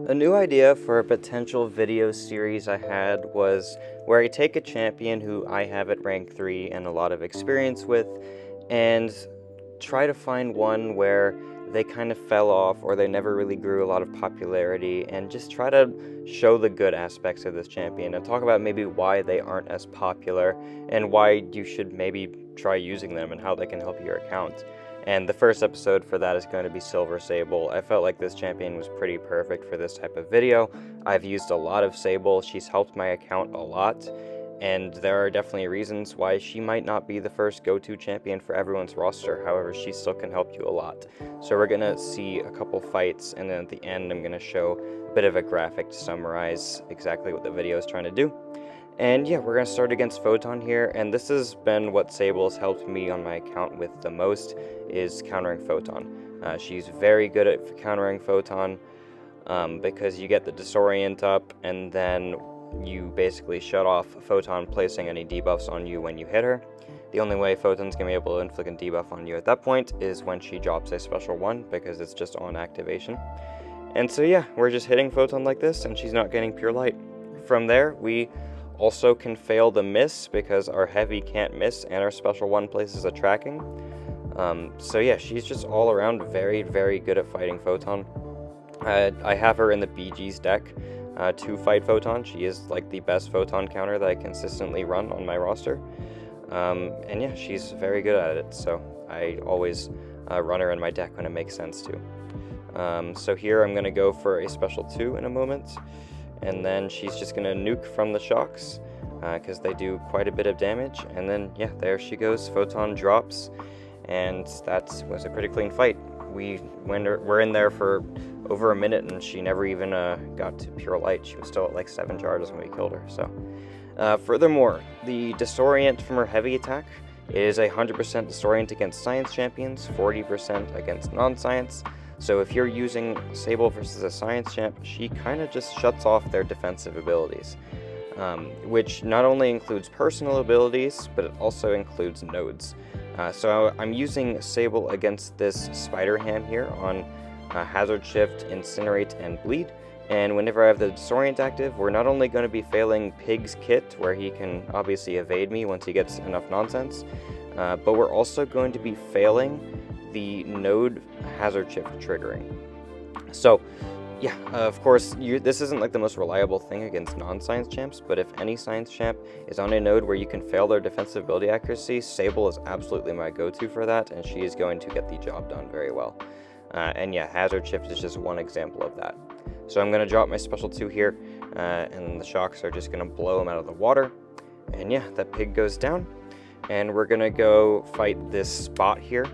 A new idea for a potential video series I had was where I take a champion who I have at rank 3 and a lot of experience with, and try to find one where they kind of fell off or they never really grew a lot of popularity, and just try to show the good aspects of this champion and talk about maybe why they aren't as popular and why you should maybe try using them and how they can help your account. And the first episode for that is going to be Silver Sable. I felt like this champion was pretty perfect for this type of video. I've used a lot of Sable, she's helped my account a lot, and there are definitely reasons why she might not be the first go-to champion for everyone's roster. However, she still can help you a lot. So we're going to see a couple fights, and then at the end I'm going to show a bit of a graphic to summarize exactly what the video is trying to do. And yeah, we're going to start against Photon here, and this has been what Sable has helped me on my account with the most, is countering Photon. She's very good at countering Photon because you get the disorient up, and then you basically shut off Photon placing any debuffs on you when you hit her. The only way Photon's going to be able to inflict a debuff on you at that point is when she drops a special one, because it's just on activation. And so yeah, we're just hitting Photon like this, and she's not getting pure light. From there, we also can fail the miss because our heavy can't miss and our special one places a tracking. So yeah, she's just all around very, very good at fighting Photon. I have her in the BG's deck to fight Photon. She is like the best Photon counter that I consistently run on my roster. And yeah, she's very good at it, so I always run her in my deck when it makes sense to. So here I'm going to go for a special 2 in a moment. And then she's just going to nuke from the shocks, because they do quite a bit of damage. And then, yeah, there she goes. Photon drops, and that was a pretty clean fight. We're in there for over a minute, and she never even got to pure light. She was still at like 7 charges when we killed her. So, furthermore, the disorient from her heavy attack is 100% disorient against science champions, 40% against non-science. So if you're using Sable versus a science champ, she kind of just shuts off their defensive abilities, which not only includes personal abilities, but it also includes nodes. So I'm using Sable against this Spider Ham here on Hazard Shift, Incinerate, and Bleed. And whenever I have the Disorient active, we're not only going to be failing Pig's Kit, where he can obviously evade me once he gets enough nonsense, but we're also going to be failing the node hazard shift triggering. So yeah, of course, this isn't like the most reliable thing against non-science champs, but if any science champ is on a node where you can fail their defensive ability accuracy, Sable is absolutely my go-to for that, and she is going to get the job done very well. And yeah, hazard shift is just one example of that. So I'm going to drop my special 2 here, and the shocks are just going to blow him out of the water. And yeah, that pig goes down, and we're going to go fight this spot here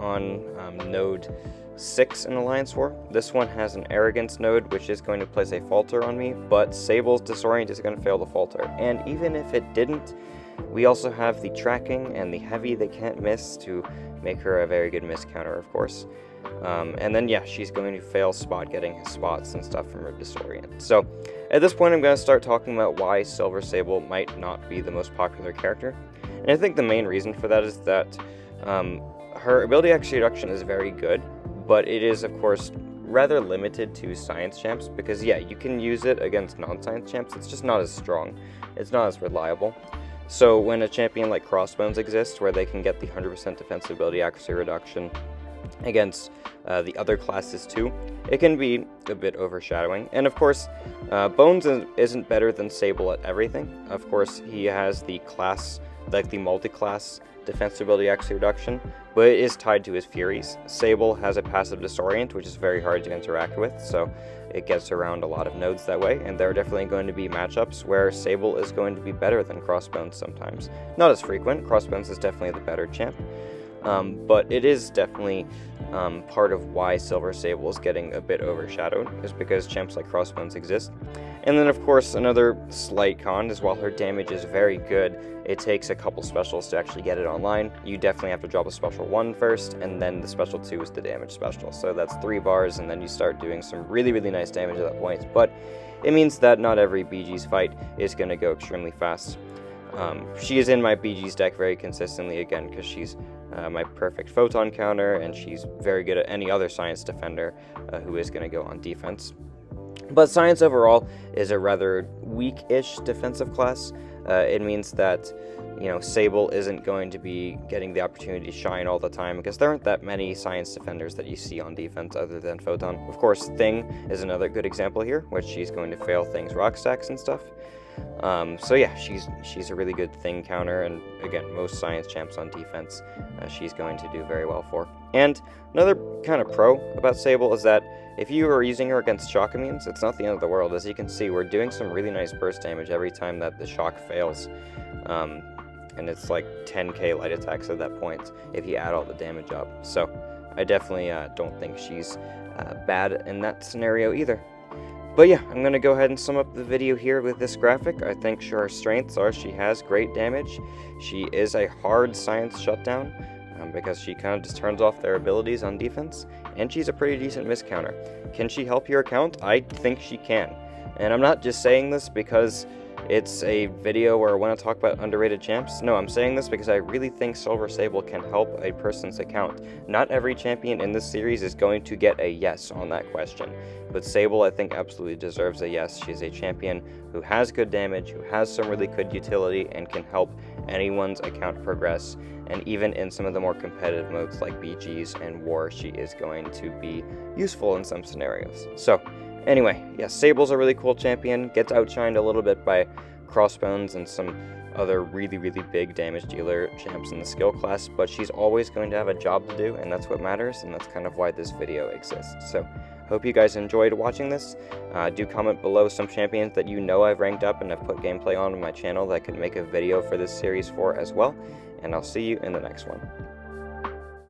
on node 6 in Alliance War. This one has an Arrogance node, which is going to place a falter on me, but Sable's Disorient is going to fail the falter. And even if it didn't, we also have the tracking and the heavy they can't miss to make her a very good miss counter, of course. And then yeah, she's going to fail spot getting his spots and stuff from her Disorient. So at this point I'm going to start talking about why Silver Sable might not be the most popular character. And I think the main reason for that is that her ability accuracy reduction is very good, but it is, of course, rather limited to science champs, because yeah, you can use it against non-science champs, it's just not as strong, it's not as reliable. So when a champion like Crossbones exists, where they can get the 100% defensive ability accuracy reduction against the other classes too, it can be a bit overshadowing. And of course, Bones isn't better than Sable at everything. Of course, he has the class, like the multi-class defensive ability accuracy reduction, but it is tied to his Furies. Sable has a passive Disorient, which is very hard to interact with, so it gets around a lot of nodes that way, and there are definitely going to be matchups where Sable is going to be better than Crossbones sometimes. Not as frequent, Crossbones is definitely the better champ, but it is definitely part of why Silver Sable is getting a bit overshadowed, is because champs like Crossbones exist. And then of course another slight con is while her damage is very good, it takes a couple specials to actually get it online. You definitely have to drop a special 1 first, and then the special 2 is the damage special. So that's 3 bars, and then you start doing some really, really nice damage at that point. But it means that not every BG's fight is going to go extremely fast. She is in my BG's deck very consistently, again, because she's my perfect Photon counter, and she's very good at any other science defender who is going to go on defense. But Science overall is a rather weak-ish defensive class. It means that, Sable isn't going to be getting the opportunity to shine all the time because there aren't that many Science defenders that you see on defense other than Photon. Of course, Thing is another good example here, which she's going to fail Thing's rock stacks and stuff. So yeah, she's a really good Thing counter, and again, most Science champs on defense, she's going to do very well for. And another kind of pro about Sable is that if you are using her against shock immunes, it's not the end of the world. As you can see, we're doing some really nice burst damage every time that the shock fails. And it's like 10k light attacks at that point if you add all the damage up. So I definitely don't think she's bad in that scenario either. But yeah, I'm going to go ahead and sum up the video here with this graphic. I think her strengths are she has great damage. She is a hard Science shutdown because she kind of just turns off their abilities on defense. And she's a pretty decent miss counter. Can she help your account? I think she can. And I'm not just saying this because it's a video where I want to talk about underrated champs. No, I'm saying this because I really think Silver Sable can help a person's account. Not every champion in this series is going to get a yes on that question, but Sable I think absolutely deserves a yes. She's a champion who has good damage, who has some really good utility, and can help anyone's account progress. And even in some of the more competitive modes like BGs and War, she is going to be useful in some scenarios. So anyway, yeah, Sable's a really cool champion, gets outshined a little bit by Crossbones and some other really, really big damage dealer champs in the skill class, but she's always going to have a job to do, and that's what matters, and that's kind of why this video exists. So, hope you guys enjoyed watching this. Do comment below some champions that you know I've ranked up and have put gameplay on my channel that I could make a video for this series for as well, and I'll see you in the next one.